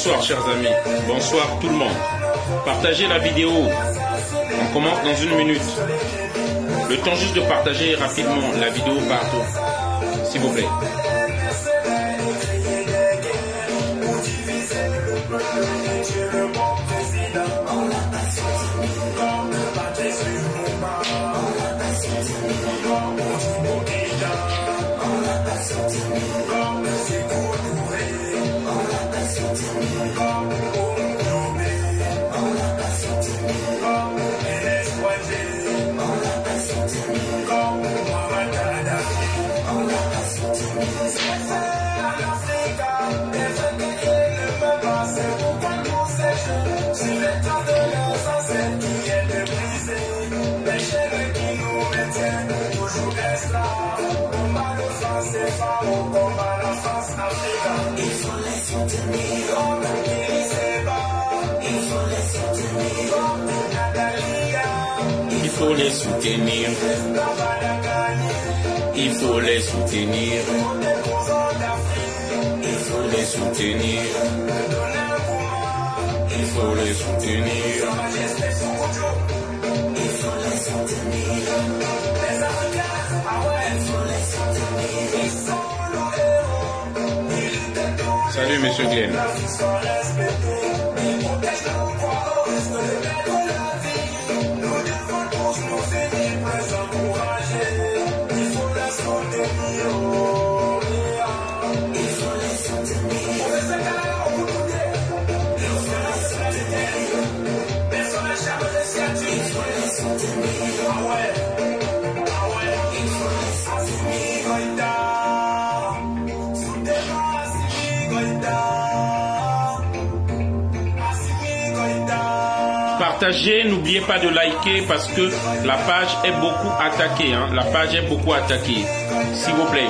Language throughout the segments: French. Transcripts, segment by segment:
Bonsoir chers amis, bonsoir tout le monde. Partagez la vidéo, on commence dans 1 minute. Le temps juste de partager rapidement la vidéo partout, s'il vous plaît. Il faut les soutenir. Il faut les soutenir. Il faut les soutenir. Il faut les soutenir. Salut Monsieur Glenn. Partagez, n'oubliez pas de liker parce que la page est beaucoup attaquée. La page est beaucoup attaquée. S'il vous plaît.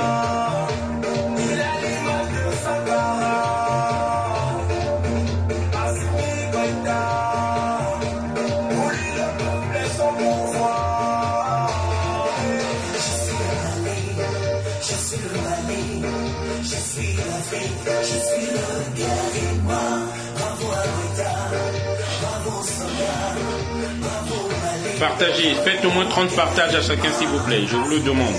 Partagez, faites au moins 30 partages à chacun s'il vous plaît, je vous le demande.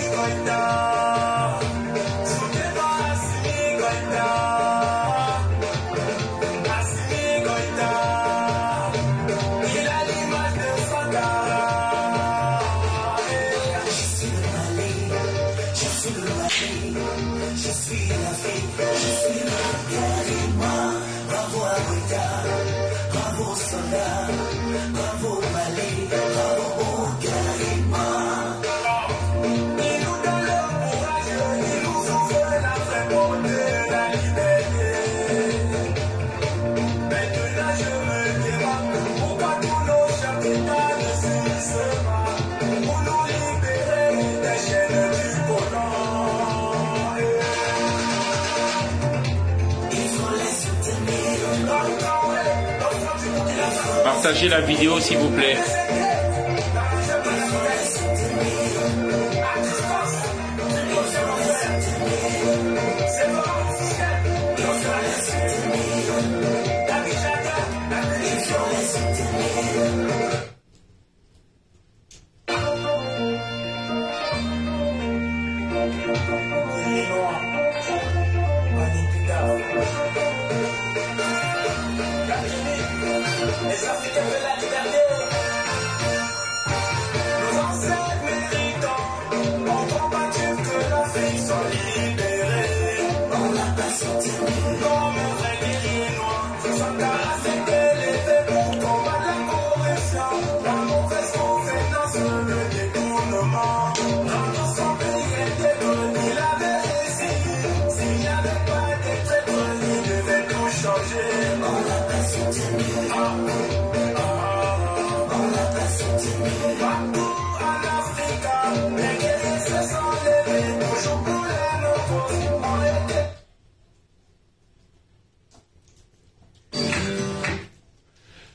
Partagez la vidéo s'il vous plaît.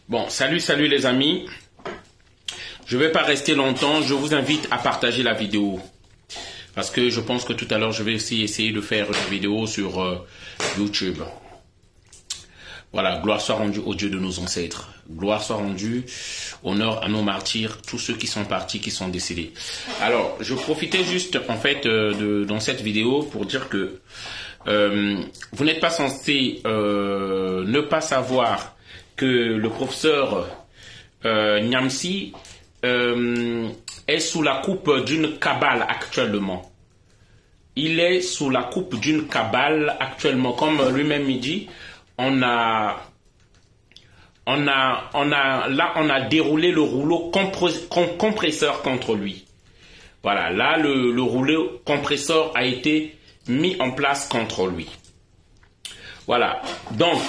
Bon, salut les amis. Je ne vais pas rester longtemps. Je vous invite à partager la vidéo. Parce que je pense que tout à l'heure, je vais aussi essayer de faire une vidéo sur YouTube. Voilà, gloire soit rendue au Dieu de nos ancêtres. Gloire soit rendue, honneur à nos martyrs, tous ceux qui sont partis, qui sont décédés. Alors, je profitais juste, en fait, dans cette vidéo pour dire que vous n'êtes pas censé ne pas savoir que le professeur Niamsi est sous la coupe d'une cabale actuellement. Il est sous la coupe d'une cabale actuellement. Comme lui-même il dit, on a déroulé le rouleau compresseur contre lui. Voilà, là le rouleau compresseur a été mis en place contre lui. Voilà, donc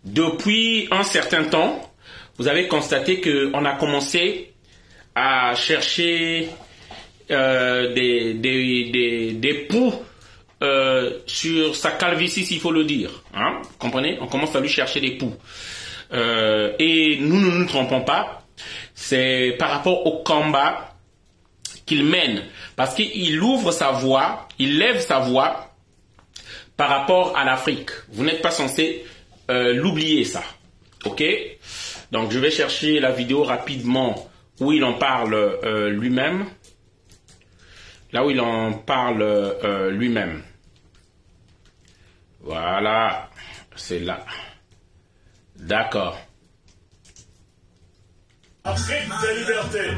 depuis un certain temps, vous avez constaté qu'on a commencé à chercher des poux sur sa calvitie, s'il faut le dire. Hein? Vous comprenez? On commence à lui chercher des poux. Et nous ne nous trompons pas. C'est par rapport au combat qu'il mène. Parce qu'il ouvre sa voix, il lève sa voix par rapport à l'Afrique. Vous n'êtes pas censé l'oublier, ça. Ok? Donc, je vais chercher la vidéo rapidement où il en parle lui-même. Là où il en parle lui-même. Voilà, c'est là. D'accord. Afrique des libertés,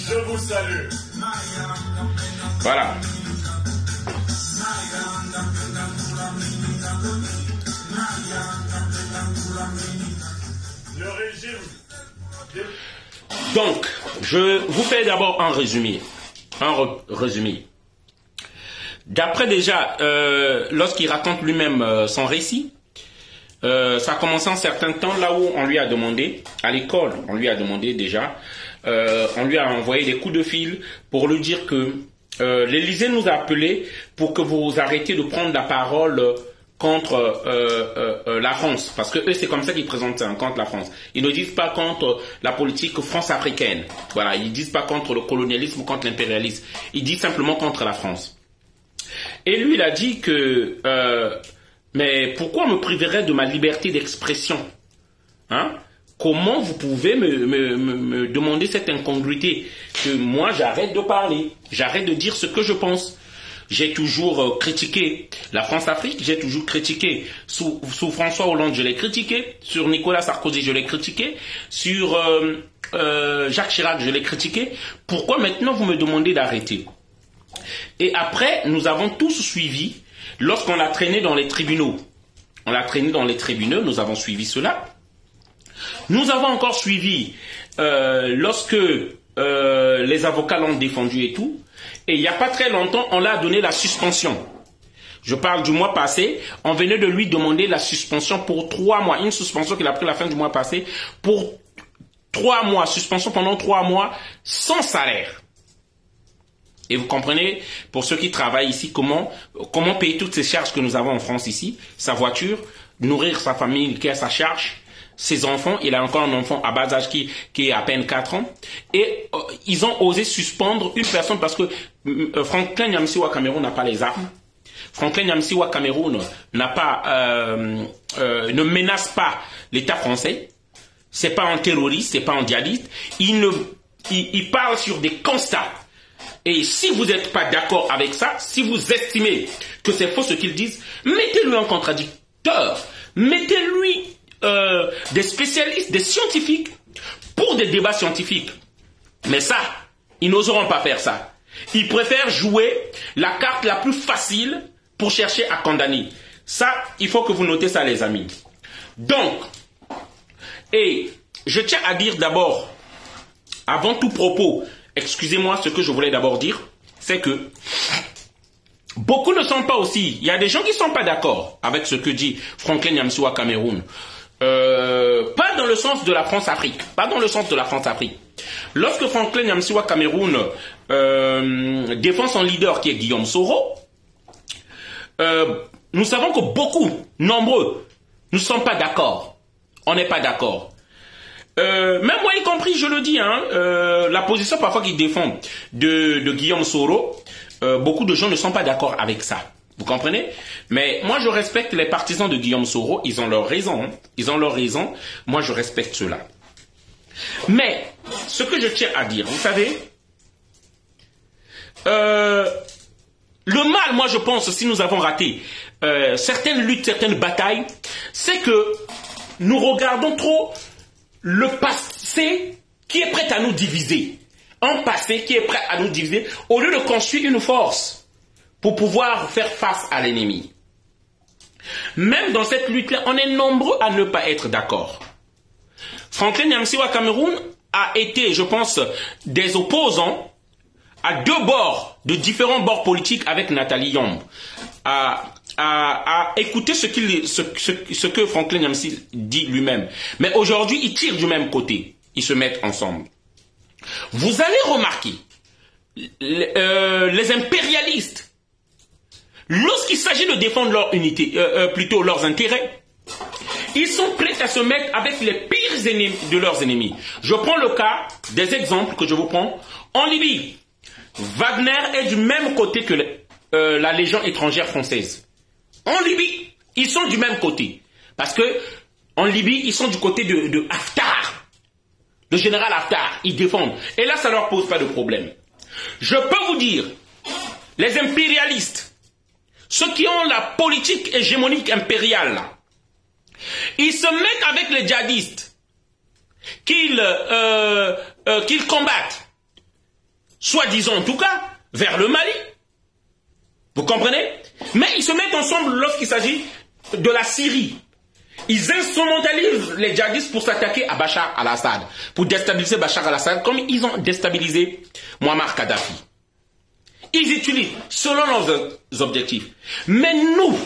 je vous salue. Voilà. Le régime. Donc, je vous fais d'abord un résumé. D'après déjà, lorsqu'il raconte lui-même son récit, ça a commencé un certain temps là où on lui a demandé, à l'école, on lui a demandé déjà, on lui a envoyé des coups de fil pour lui dire que l'Élysée nous a appelés pour que vous arrêtiez de prendre la parole contre la France, parce que eux c'est comme ça qu'ils présentent ça, contre la France. Ils ne disent pas contre la politique france-africaine. Voilà, ils disent pas contre le colonialisme ou contre l'impérialisme. Ils disent simplement contre la France. Et lui il a dit que mais pourquoi me priverait de ma liberté d'expression? Hein? Comment vous pouvez me demander cette incongruité que moi j'arrête de parler, j'arrête de dire ce que je pense? J'ai toujours critiqué la France-Afrique, j'ai toujours critiqué sous François Hollande, je l'ai critiqué, sur Nicolas Sarkozy, je l'ai critiqué, sur Jacques Chirac, je l'ai critiqué. Pourquoi maintenant vous me demandez d'arrêter? Et après, nous avons tous suivi, lorsqu'on l'a traîné dans les tribunaux. On l'a traîné dans les tribunaux, nous avons suivi cela. Nous avons encore suivi lorsque les avocats l'ont défendu et tout. Et il n'y a pas très longtemps, on l'a donné la suspension. Je parle du mois passé. On venait de lui demander la suspension pour 3 mois. Une suspension qu'il a pris la fin du mois passé pour 3 mois. Suspension pendant 3 mois sans salaire. Et vous comprenez, pour ceux qui travaillent ici, comment payer toutes ces charges que nous avons en France ici, sa voiture, nourrir sa famille qui a sa charge, ses enfants, il a encore un enfant à bas âge qui est à peine 4 ans. Et ils ont osé suspendre une personne parce que Franklin Nyamsi Cameroun n'a pas les armes. Franklin Nyamsi Cameroun n'a pas, ne menace pas l'État français. C'est pas un terroriste, c'est pas un djihadiste. Il parle sur des constats. Et si vous n'êtes pas d'accord avec ça, si vous estimez que c'est faux ce qu'ils disent, mettez-lui un contradicteur. Mettez-lui des spécialistes, des scientifiques pour des débats scientifiques. Mais ça, ils n'oseront pas faire ça. Ils préfèrent jouer la carte la plus facile pour chercher à condamner. Ça, il faut que vous notez ça, les amis. Donc, et je tiens à dire d'abord, avant tout propos, excusez-moi, ce que je voulais d'abord dire, c'est que beaucoup ne sont pas aussi. Il y a des gens qui ne sont pas d'accord avec ce que dit Franklin Nyamsi Cameroun. Pas dans le sens de la France-Afrique. Pas dans le sens de la France-Afrique. Lorsque Franklin Nyamsi Cameroun défend son leader qui est Guillaume Soro, nous savons que beaucoup, nombreux, ne sont pas d'accord. On n'est pas d'accord. Même moi y compris, je le dis, hein, la position parfois qu'il défend de Guillaume Soro, beaucoup de gens ne sont pas d'accord avec ça. Vous comprenez? Mais moi, je respecte les partisans de Guillaume Soro. Ils ont leur raison. Hein. Ils ont leur raison. Moi, je respecte cela. Mais, ce que je tiens à dire, vous savez, le mal, moi, je pense, si nous avons raté certaines luttes, certaines batailles, c'est que nous regardons trop le passé qui est prêt à nous diviser. Un passé qui est prêt à nous diviser, au lieu de construire une force pour pouvoir faire face à l'ennemi. Même dans cette lutte-là, on est nombreux à ne pas être d'accord. Franklin Nyamsiwa Cameroun a été, je pense, des opposants à deux bords, de différents bords politiques avec Nathalie Yombe, à écouter ce que Franklin Nyamsi dit lui-même. Mais aujourd'hui, ils tirent du même côté. Ils se mettent ensemble. Vous allez remarquer, les impérialistes, lorsqu'il s'agit de défendre leur unité, plutôt leurs intérêts, ils sont prêts à se mettre avec les pires ennemis de leurs ennemis. Je prends le cas des exemples que je vous prends. En Libye, Wagner est du même côté que la Légion étrangère française. En Libye, ils sont du même côté. Parce que en Libye, ils sont du côté de Haftar. Le général Haftar, ils défendent. Et là, ça ne leur pose pas de problème. Je peux vous dire, les impérialistes, ceux qui ont la politique hégémonique impériale, là, ils se mettent avec les djihadistes qu'ils combattent, soi-disant en tout cas, vers le Mali. Vous comprenez? Mais ils se mettent ensemble lorsqu'il s'agit de la Syrie. Ils instrumentalisent les djihadistes pour s'attaquer à Bachar al-Assad, pour déstabiliser Bachar al-Assad, comme ils ont déstabilisé Muammar Kadhafi. Ils utilisent selon leurs objectifs. Mais nous,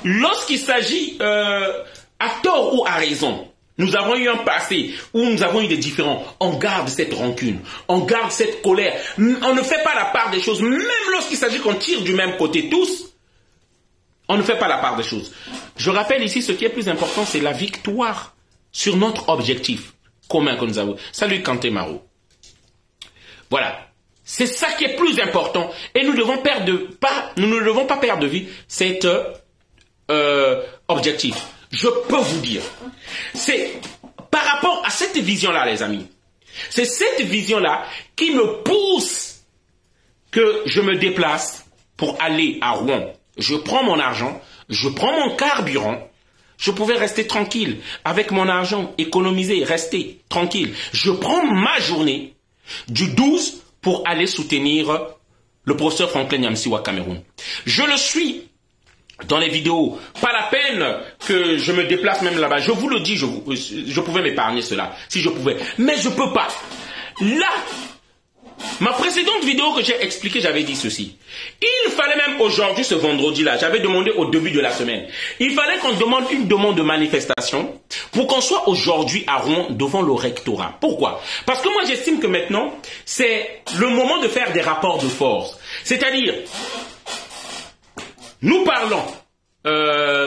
lorsqu'il s'agit à tort ou à raison, nous avons eu un passé où nous avons eu des différends. On garde cette rancune, on garde cette colère. On ne fait pas la part des choses, même lorsqu'il s'agit qu'on tire du même côté tous. On ne fait pas la part des choses. Je rappelle ici, ce qui est plus important, c'est la victoire sur notre objectif commun que nous avons. Salut Kanté Maro. Voilà. C'est ça qui est plus important. Et nous ne devons pas perdre de vue cet objectif. Je peux vous dire, c'est par rapport à cette vision-là, les amis, c'est cette vision-là qui me pousse que je me déplace pour aller à Rouen. Je prends mon argent, je prends mon carburant, je pouvais rester tranquille avec mon argent, économiser, rester tranquille. Je prends ma journée du 12 pour aller soutenir le professeur Franklin Nyamsiwa Cameroun. Je le suis dans les vidéos. Pas la peine que je me déplace même là-bas. Je vous le dis, je pouvais m'épargner cela, si je pouvais. Mais je ne peux pas. Là, ma précédente vidéo que j'ai expliqué, j'avais dit ceci. Il fallait même aujourd'hui, ce vendredi-là, j'avais demandé au début de la semaine, il fallait qu'on demande une demande de manifestation pour qu'on soit aujourd'hui à Rouen devant le rectorat. Pourquoi? Parce que moi j'estime que maintenant, c'est le moment de faire des rapports de force. C'est-à-dire, nous parlons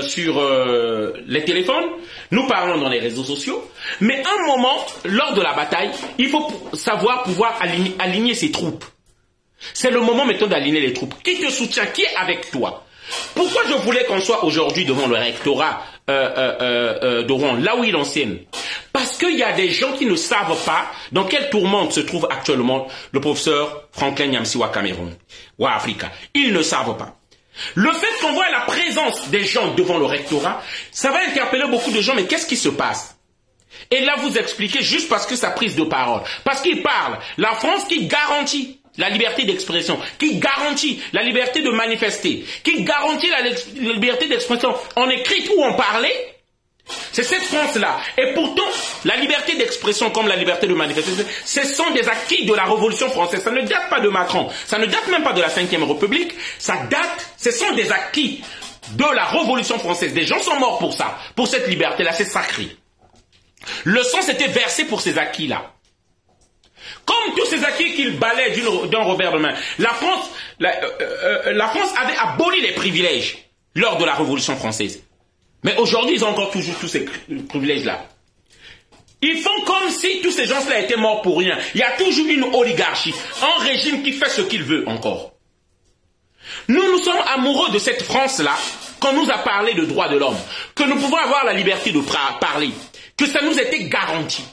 sur les téléphones, nous parlons dans les réseaux sociaux, mais un moment, lors de la bataille, il faut savoir pouvoir aligner ses troupes. C'est le moment maintenant d'aligner les troupes. Qui te soutient? Qui est avec toi? Pourquoi je voulais qu'on soit aujourd'hui devant le rectorat de Rouen, là où il enseigne? Parce qu'il y a des gens qui ne savent pas dans quelle tourmente se trouve actuellement le professeur Franklin Nyamsiwa Cameroun ou Africa. Ils ne savent pas. Le fait qu'on voit la présence des gens devant le rectorat, ça va interpeller beaucoup de gens, mais qu'est-ce qui se passe? Et là, vous expliquez juste parce que sa prise de parole. Parce qu'il parle, la France qui garantit la liberté d'expression, qui garantit la liberté de manifester, qui garantit la liberté d'expression en écrit ou en parler, c'est cette France-là. Et pourtant, la liberté d'expression comme la liberté de manifester, ce sont des acquis de la Révolution française. Ça ne date pas de Macron, ça ne date même pas de la Ve République, ce sont des acquis de la Révolution française. Des gens sont morts pour ça, pour cette liberté-là, c'est sacré. Le sang s'était versé pour ces acquis-là. Comme tous ces acquis qu'il balait d'un revers de main. La France avait aboli les privilèges lors de la Révolution française. Mais aujourd'hui, ils ont encore toujours tous ces privilèges-là. Ils font comme si tous ces gens-là étaient morts pour rien. Il y a toujours une oligarchie, un régime qui fait ce qu'il veut encore. Nous sommes amoureux de cette France-là, qu'on nous a parlé de droits de l'homme, que nous pouvons avoir la liberté de parler, que ça nous était garanti.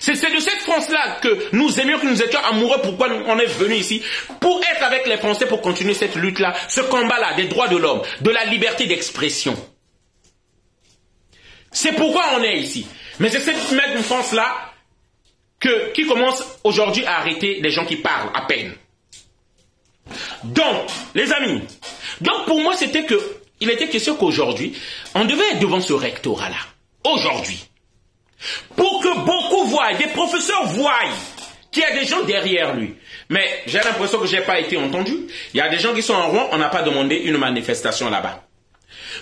C'est de cette France-là que nous aimions, que nous étions amoureux, pourquoi on est venu ici, pour être avec les Français, pour continuer cette lutte-là, ce combat-là des droits de l'homme, de la liberté d'expression. C'est pourquoi on est ici. Mais c'est cette même France-là qui commence aujourd'hui à arrêter les gens qui parlent à peine. Donc, les amis, donc pour moi, il était question qu'aujourd'hui, on devait être devant ce rectorat-là. Aujourd'hui. Pour que beaucoup voient, des professeurs voient qu'il y a des gens derrière lui. Mais j'ai l'impression que je n'ai pas été entendu. Il y a des gens qui sont en rond, on n'a pas demandé une manifestation là-bas.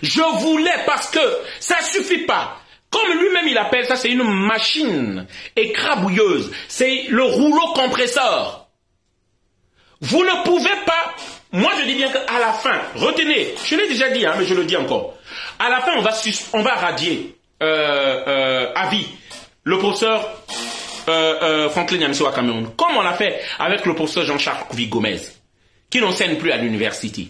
Je voulais parce que ça ne suffit pas. Comme lui-même il appelle ça, c'est une machine écrabouilleuse. C'est le rouleau compresseur. Vous ne pouvez pas... Moi je dis bien qu'à la fin, retenez, je l'ai déjà dit, mais je le dis encore. À la fin, on va radier à vie le professeur Franklin Nyamisi au Cameroun, comme on l'a fait avec le professeur Jean-Charles Kouvi-Gomez, qui n'enseigne plus à l'université.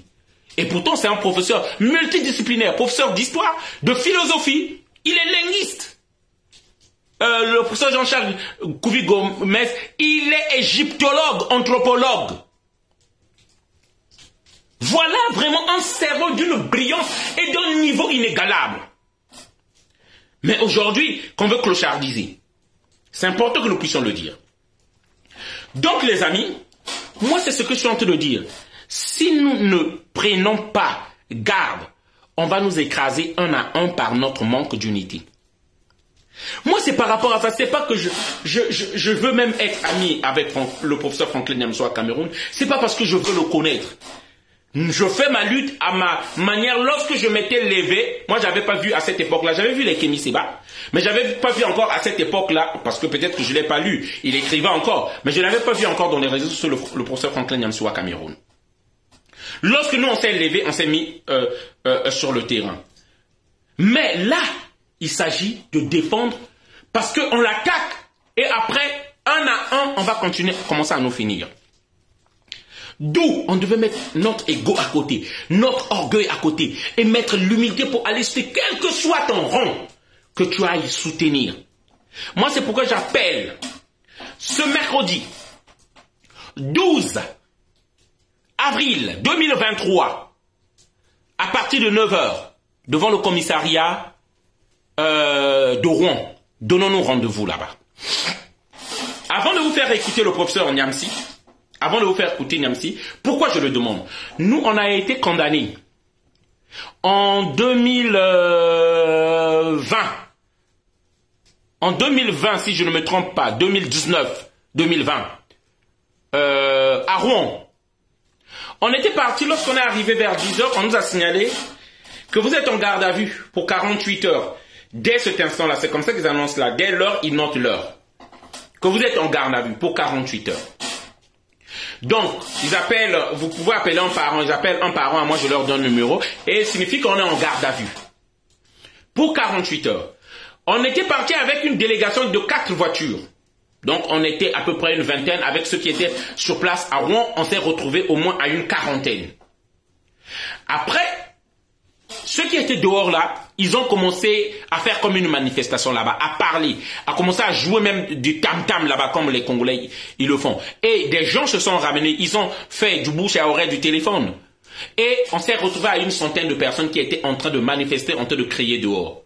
Et pourtant, c'est un professeur multidisciplinaire, professeur d'histoire, de philosophie, il est linguiste. Le professeur Jean-Charles Kouvi-Gomez, il est égyptologue, anthropologue. Voilà vraiment un cerveau d'une brillance et d'un niveau inégalable. Mais aujourd'hui, qu'on veut clochardiser, c'est important que nous puissions le dire. Donc les amis, moi c'est ce que je suis en train de dire. Si nous ne prenons pas garde, on va nous écraser un à un par notre manque d'unité. Moi c'est par rapport à ça, c'est pas que je veux même être ami avec le professeur Franklin Nyamisi au Cameroun, c'est pas parce que je veux le connaître. Je fais ma lutte à ma manière. Lorsque je m'étais levé, moi j'avais pas vu à cette époque-là, j'avais vu les Kémy Séba, mais j'avais pas vu encore à cette époque-là, parce que peut-être que je l'ai pas lu, il écrivait encore, mais je l'avais pas vu encore dans les réseaux sociaux le professeur Franklin Nyamisi au Cameroun. Lorsque nous on s'est levé, on s'est mis sur le terrain. Mais là, il s'agit de défendre, parce qu'on l'attaque, et après, un à un, on va commencer à nous finir. D'où on devait mettre notre ego à côté, notre orgueil à côté, et mettre l'humilité pour aller soutenir, quel que soit ton rang, que tu ailles soutenir. Moi, c'est pourquoi j'appelle ce mercredi 12 avril 2023, à partir de 9h, devant le commissariat de Rouen. Donnons-nous rendez-vous là-bas. Avant de vous faire écouter le professeur Nyamisi, avant de vous faire écouter Nyamisi, pourquoi je le demande? Nous, on a été condamnés en 2020. En 2020, si je ne me trompe pas, 2019-2020, à Rouen. On était parti, lorsqu'on est arrivé vers 10h, on nous a signalé que vous êtes en garde à vue pour 48 heures. Dès cet instant-là, c'est comme ça qu'ils annoncent là, dès l'heure, ils notent l'heure. Que vous êtes en garde à vue pour 48 heures. Donc, ils appellent, vous pouvez appeler un parent, ils appellent un parent, moi je leur donne le numéro, et ça signifie qu'on est en garde à vue. Pour 48 heures. On était parti avec une délégation de 4 voitures. Donc, on était à peu près une vingtaine avec ceux qui étaient sur place à Rouen, on s'est retrouvés au moins à une quarantaine. Après, ceux qui étaient dehors là, ils ont commencé à faire comme une manifestation là-bas, à parler, à commencer à jouer même du tam-tam là-bas comme les Congolais, ils le font. Et des gens se sont ramenés, ils ont fait du bouche à oreille du téléphone. Et on s'est retrouvé à une centaine de personnes qui étaient en train de manifester, en train de crier dehors.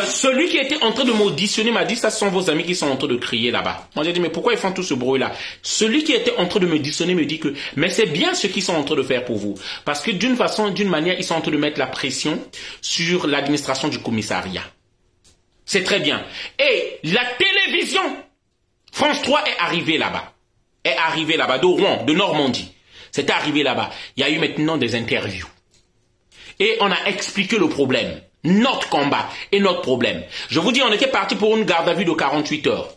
Celui qui était en train de m'auditionner m'a dit, ça ce sont vos amis qui sont en train de crier là-bas. Moi j'ai dit, mais pourquoi ils font tout ce bruit-là? Celui qui était en train de m'auditionner me dit que, mais c'est bien ce qu'ils sont en train de faire pour vous. Parce que d'une façon, d'une manière, ils sont en train de mettre la pression sur l'administration du commissariat. C'est très bien. Et la télévision, France 3 est arrivée là-bas. Est arrivée là-bas, de Rouen, de Normandie. C'est arrivé là-bas. Il y a eu maintenant des interviews. Et on a expliqué le problème. Notre combat et notre problème. Je vous dis, on était parti pour une garde à vue de 48 heures.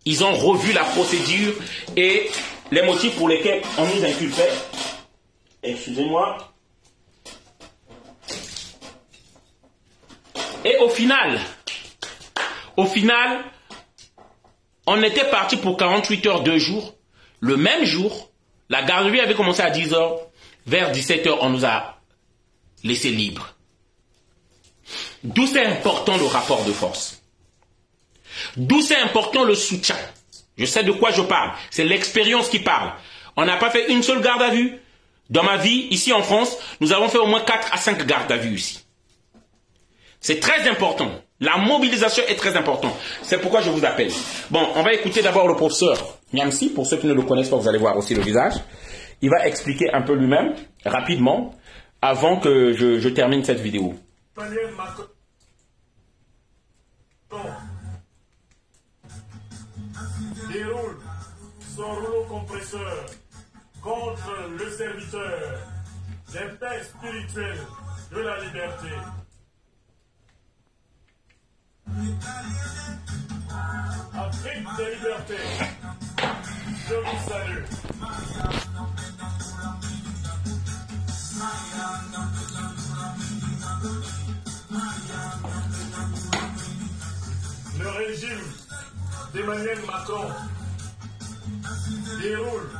Ils ont revu la procédure et les motifs pour lesquels on nous inculpait. Excusez-moi. Et au final, on était parti pour 48 heures, 2 jours. Le même jour, La garde à vue avait commencé à 10h. Vers 17h, on nous a laissés libres. D'où c'est important le rapport de force. D'où c'est important le soutien. Je sais de quoi je parle. C'est l'expérience qui parle. On n'a pas fait une seule garde à vue. Dans ma vie, ici en France, nous avons fait au moins 4 à 5 gardes à vue ici. C'est très important. La mobilisation est très importante. C'est pourquoi je vous appelle. Bon, on va écouter d'abord le professeur Niamsi. Pour ceux qui ne le connaissent pas, vous allez voir aussi le visage. Il va expliquer un peu lui-même, rapidement, avant que je termine cette vidéo. Emmanuel Macron déroule son rouleau compresseur contre le serviteur des pères spirituels de la liberté. Afrique des libertés, je vous salue. Le régime d'Emmanuel Macron déroule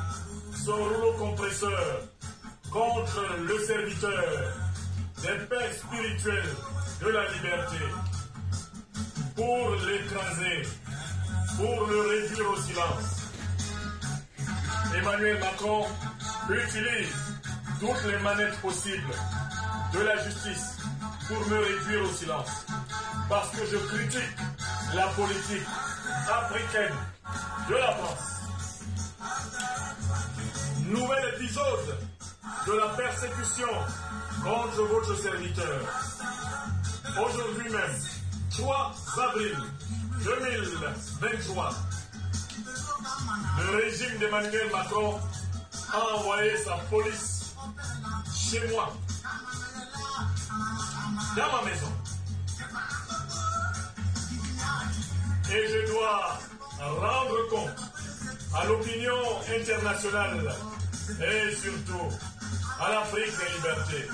son rouleau compresseur contre le serviteur des pères spirituels de la liberté pour l'écraser, pour le réduire au silence. Emmanuel Macron utilise toutes les manettes possibles de la justice pour me réduire au silence. Parce que je critique la politique africaine de la France. Nouvel épisode de la persécution contre votre serviteur. Aujourd'hui même, 3 avril 2023, le régime d'Emmanuel Macron a envoyé sa police chez moi, dans ma maison. Et je dois rendre compte à l'opinion internationale et surtout à l'Afrique des libertés.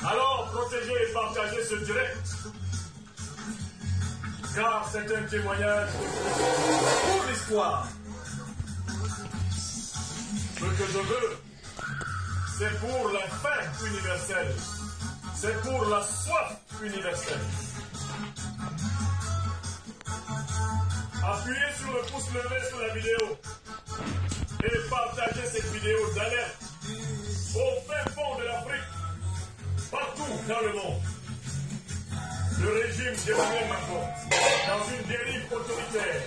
Alors, protégez et partagez ce direct, car c'est un témoignage pour l'histoire. Ce que je veux, c'est pour la faim universelle, c'est pour la soif universelle. Appuyez sur le pouce levé sur la vidéo et partagez cette vidéo d'alerte au fin fond de l'Afrique, partout dans le monde. Le régime d'Emmanuel Macron, dans une dérive autoritaire,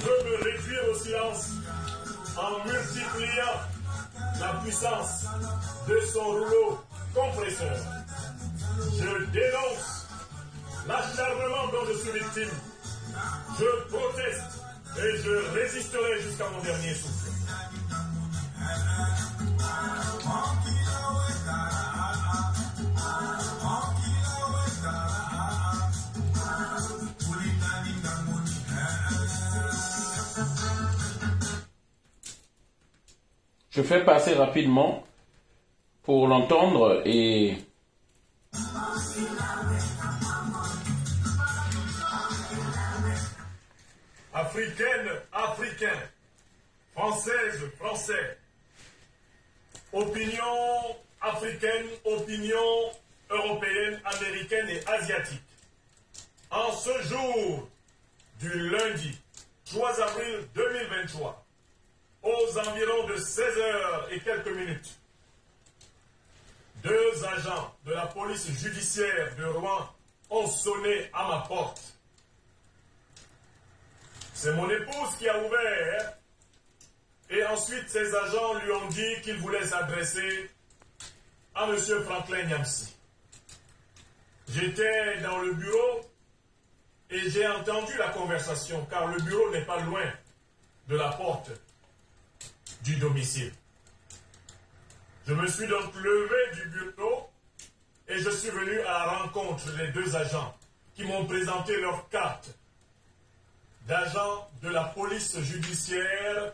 veut me réduire au silence en multipliant la puissance de son rouleau compresseur. Je dénonce l'acharnement dont je suis victime. Je proteste et je résisterai jusqu'à mon dernier souffle. Je fais passer rapidement pour l'entendre et... Africaine, africain, française, français, opinion africaine, opinion européenne, américaine et asiatique. En ce jour du lundi 3 avril 2023, aux environs de 16h et quelques minutes, 2 agents de la police judiciaire de Rouen ont sonné à ma porte. C'est mon épouse qui a ouvert et ensuite ces agents lui ont dit qu'ils voulaient s'adresser à M. Franklin Niamsi. J'étais dans le bureau et j'ai entendu la conversation car le bureau n'est pas loin de la porte du domicile. Je me suis donc levé du bureau et je suis venu à la rencontre des 2 agents qui m'ont présenté leur carte d'agents de la police judiciaire.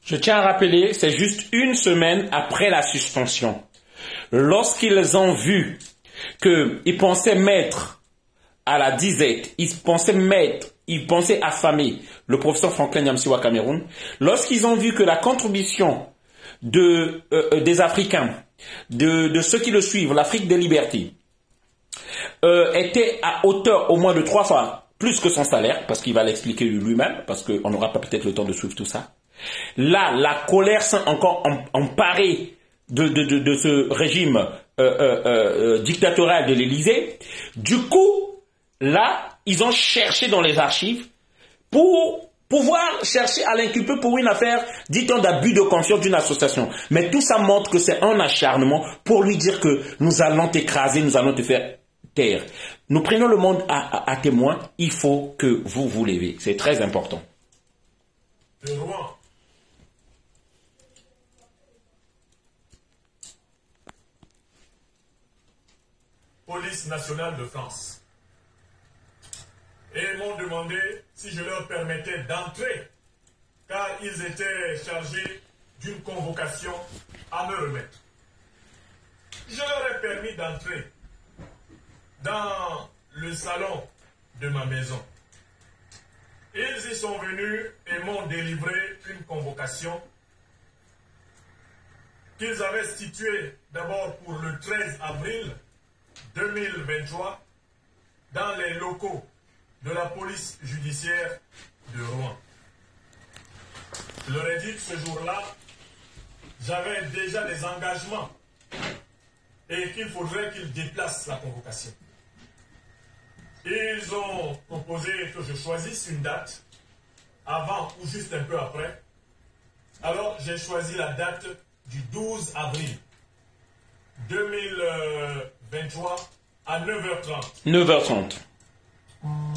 Je tiens à rappeler, c'est juste une semaine après la suspension. Lorsqu'ils ont vu qu'ils pensaient mettre à la disette, ils pensaient mettre ils pensaient affamer le professeur Franklin Nyamsi au Cameroun, lorsqu'ils ont vu que la contribution des Africains, de ceux qui le suivent, l'Afrique des libertés, était à hauteur au moins de 3 fois plus que son salaire, parce qu'il va l'expliquer lui-même, parce qu'on n'aura pas peut-être le temps de suivre tout ça. Là, la colère s'est encore emparée de ce régime dictatorial de l'Élysée. Du coup, là, ils ont cherché dans les archives pour pouvoir chercher à l'inculper pour une affaire, dit-on, d'abus de confiance d'une association. Mais tout ça montre que c'est un acharnement pour lui dire que nous allons t'écraser, nous allons te faire taire. Nous prenons le monde à témoin, il faut que vous vous levez. C'est très important. De Rouen. Police nationale de France. Et ils m'ont demandé si je leur permettais d'entrer, car ils étaient chargés d'une convocation à me remettre. Je leur ai permis d'entrer dans le salon de ma maison. Ils y sont venus et m'ont délivré une convocation qu'ils avaient située d'abord pour le 13 avril 2023 dans les locaux de la police judiciaire de Rouen. Je leur ai dit que ce jour-là, j'avais déjà des engagements et qu'il faudrait qu'ils déplacent la convocation. Ils ont proposé que je choisisse une date, avant ou juste un peu après. Alors j'ai choisi la date du 12 avril 2023 à 9h30. 9h30.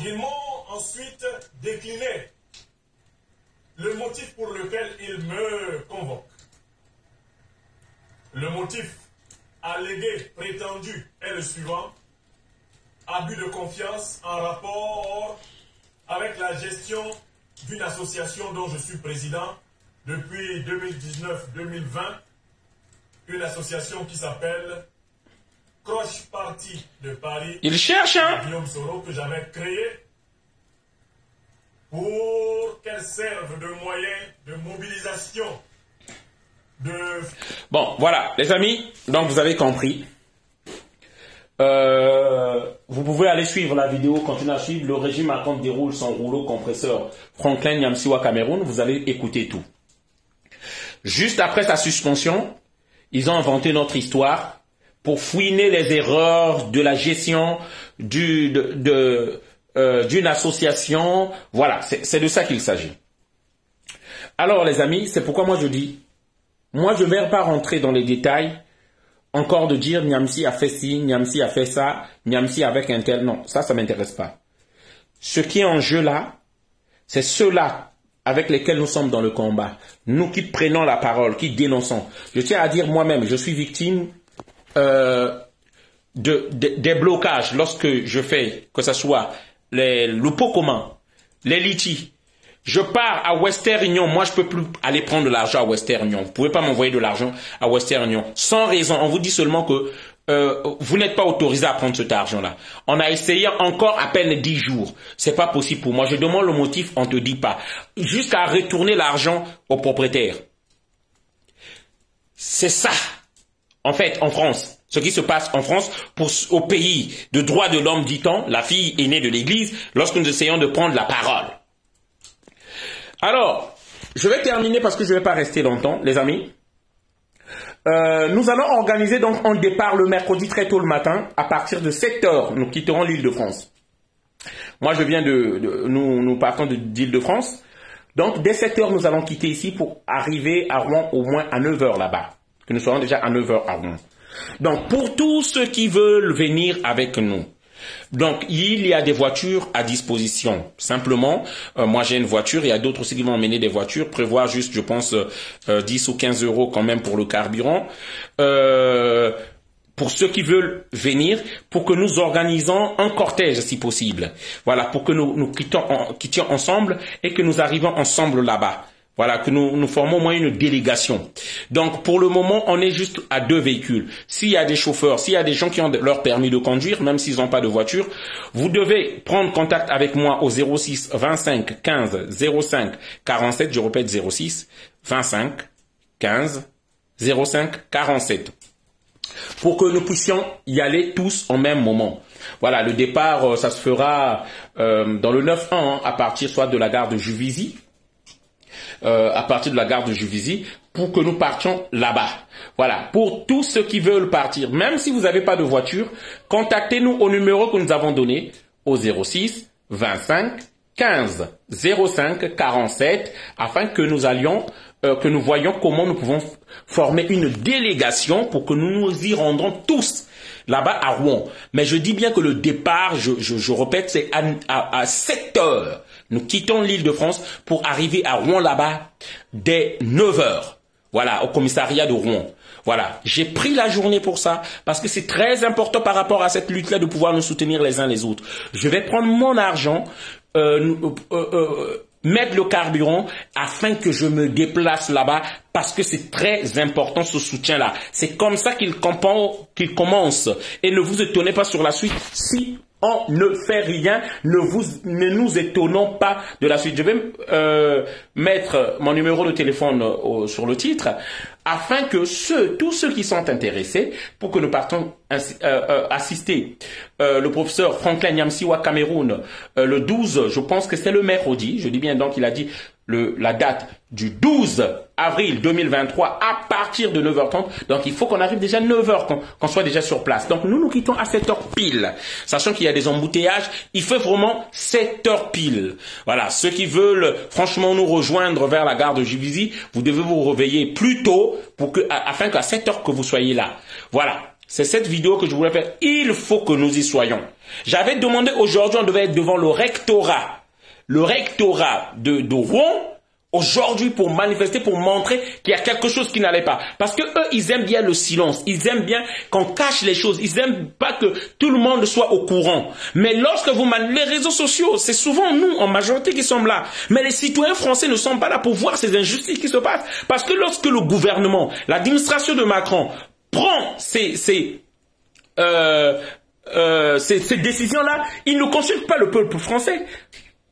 Ils m'ont ensuite décliné le motif pour lequel ils me convoquent. Le motif allégué, prétendu, est le suivant: abus de confiance en rapport avec la gestion d'une association dont je suis président depuis 2019-2020, une association qui s'appelle Croche Parti de Paris. Il cherche, hein? Guillaume Soro, que j'avais créé pour qu'elle serve de moyen de mobilisation. Bon, voilà, les amis, donc vous avez compris. Vous pouvez aller suivre la vidéo, continuer à suivre. Le régime à compte déroule son rouleau compresseur Franklin Nyamsi au Cameroun. Vous allez écouter tout. Juste après sa suspension, ils ont inventé notre histoire pour fouiner les erreurs de la gestion d'une association. Voilà, c'est de ça qu'il s'agit. Alors les amis, c'est pourquoi moi je dis, moi je ne vais pas rentrer dans les détails encore de dire Nyamsi a fait ci, Nyamsi a fait ça, Nyamsi avec un tel. Non, ça ne m'intéresse pas. Ce qui est en jeu là, c'est ceux-là avec lesquels nous sommes dans le combat. Nous qui prenons la parole, qui dénonçons. Je tiens à dire moi-même, je suis victime des blocages lorsque je fais, que ce soit le pot commun, les litiges. Je pars à Western Union, moi je peux plus aller prendre de l'argent à Western Union. Vous pouvez pas m'envoyer de l'argent à Western Union. Sans raison, on vous dit seulement que vous n'êtes pas autorisé à prendre cet argent-là. On a essayé encore à peine 10 jours. C'est pas possible pour moi. Je demande le motif, on te dit pas. Jusqu'à retourner l'argent au propriétaire. C'est ça, en fait, en France. Ce qui se passe en France, au pays de droits de l'homme, dit-on, la fille aînée de l'Église, lorsque nous essayons de prendre la parole. Alors, je vais terminer parce que je ne vais pas rester longtemps, les amis. Nous allons organiser donc un départ le mercredi très tôt le matin. À partir de 7h, nous quitterons l'Île-de-France. Moi, je viens nous partons d'Île-de-France. Donc, dès 7h, nous allons quitter ici pour arriver à Rouen au moins à 9h là-bas. Que nous serons déjà à 9h à Rouen. Donc, pour tous ceux qui veulent venir avec nous, donc il y a des voitures à disposition. Simplement, moi j'ai une voiture, il y a d'autres aussi qui vont emmener des voitures, prévoir juste, je pense, 10 ou 15 euros quand même pour le carburant. Pour ceux qui veulent venir, pour que nous organisons un cortège si possible. Voilà, pour que nous quittions ensemble et que nous arrivions ensemble là-bas. Voilà, que nous formons au moins une délégation. Donc, pour le moment, on est juste à 2 véhicules. S'il y a des chauffeurs, s'il y a des gens qui ont leur permis de conduire, même s'ils n'ont pas de voiture, vous devez prendre contact avec moi au 06 25 15 05 47. Je répète 06 25 15 05 47. Pour que nous puissions y aller tous au même moment. Voilà, le départ, ça se fera dans le 9-1, hein, à partir soit de la gare de Juvisy, pour que nous partions là-bas. Voilà, pour tous ceux qui veulent partir, même si vous n'avez pas de voiture, contactez-nous au numéro que nous avons donné, au 06 25 15 05 47, afin que nous allions, que nous voyions comment nous pouvons former une délégation pour que nous nous y rendrons tous là-bas à Rouen. Mais je dis bien que le départ, je répète, c'est à 7 heures. Nous quittons l'île de France pour arriver à Rouen là-bas dès 9 heures. Voilà, au commissariat de Rouen. Voilà, j'ai pris la journée pour ça parce que c'est très important par rapport à cette lutte-là de pouvoir nous soutenir les uns les autres. Je vais prendre mon argent, mettre le carburant afin que je me déplace là-bas parce que c'est très important ce soutien-là. C'est comme ça qu'il commence. Et ne vous étonnez pas sur la suite si on ne fait rien, ne nous étonnons pas de la suite. Je vais mettre mon numéro de téléphone sur le titre afin que tous ceux qui sont intéressés, pour que nous partons assister le professeur Franklin Nyamsiwa Cameroun le 12, je pense que c'est le mercredi, je dis bien donc il a dit la date du 12 avril 2023 à partir de 9h30. Donc, il faut qu'on arrive déjà à 9h, qu'on soit déjà sur place. Donc, nous quittons à 7h pile. Sachant qu'il y a des embouteillages, il fait vraiment 7h pile. Voilà. Ceux qui veulent, franchement, nous rejoindre vers la gare de Juvisy, vous devez vous réveiller plus tôt afin qu'à 7h que vous soyez là. Voilà. C'est cette vidéo que je voulais faire. Il faut que nous y soyons. J'avais demandé aujourd'hui, on devait être devant le rectorat. Le rectorat de Rouen, aujourd'hui, pour manifester, pour montrer qu'il y a quelque chose qui n'allait pas. Parce que eux, ils aiment bien le silence. Ils aiment bien qu'on cache les choses. Ils aiment pas que tout le monde soit au courant. Mais lorsque les réseaux sociaux, c'est souvent nous, en majorité, qui sommes là. Mais les citoyens français ne sont pas là pour voir ces injustices qui se passent. Parce que lorsque le gouvernement, l'administration de Macron, prend ces décisions-là, il ne consulte pas le peuple français.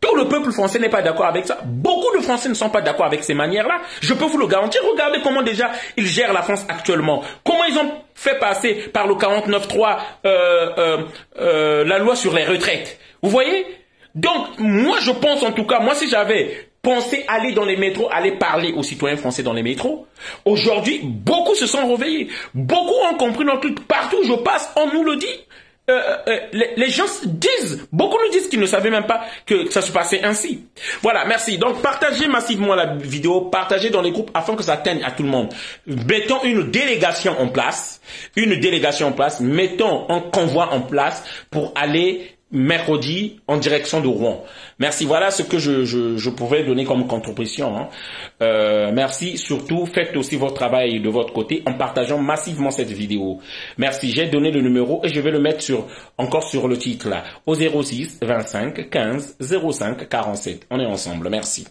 Tout le peuple français n'est pas d'accord avec ça. Beaucoup de Français ne sont pas d'accord avec ces manières-là. Je peux vous le garantir. Regardez comment déjà ils gèrent la France actuellement. Comment ils ont fait passer par le 49.3 la loi sur les retraites. Vous voyez? Donc, moi, je pense en tout cas, moi, si j'avais pensé aller dans les métros, aller parler aux citoyens français dans les métros, aujourd'hui, beaucoup se sont réveillés. Beaucoup ont compris notre lutte. Partout où je passe, on nous le dit. Les gens beaucoup nous disent qu'ils ne savaient même pas que ça se passait ainsi. Voilà, merci. Donc, partagez massivement la vidéo, partagez dans les groupes afin que ça atteigne à tout le monde. Mettons une délégation en place, mettons un convoi en place pour aller mercredi en direction de Rouen. Merci, voilà ce que je pouvais donner comme contribution. Hein. Merci, surtout faites aussi votre travail de votre côté en partageant massivement cette vidéo. Merci, j'ai donné le numéro et je vais le mettre encore sur le titre là, au 06 25 15 05 47. On est ensemble, merci.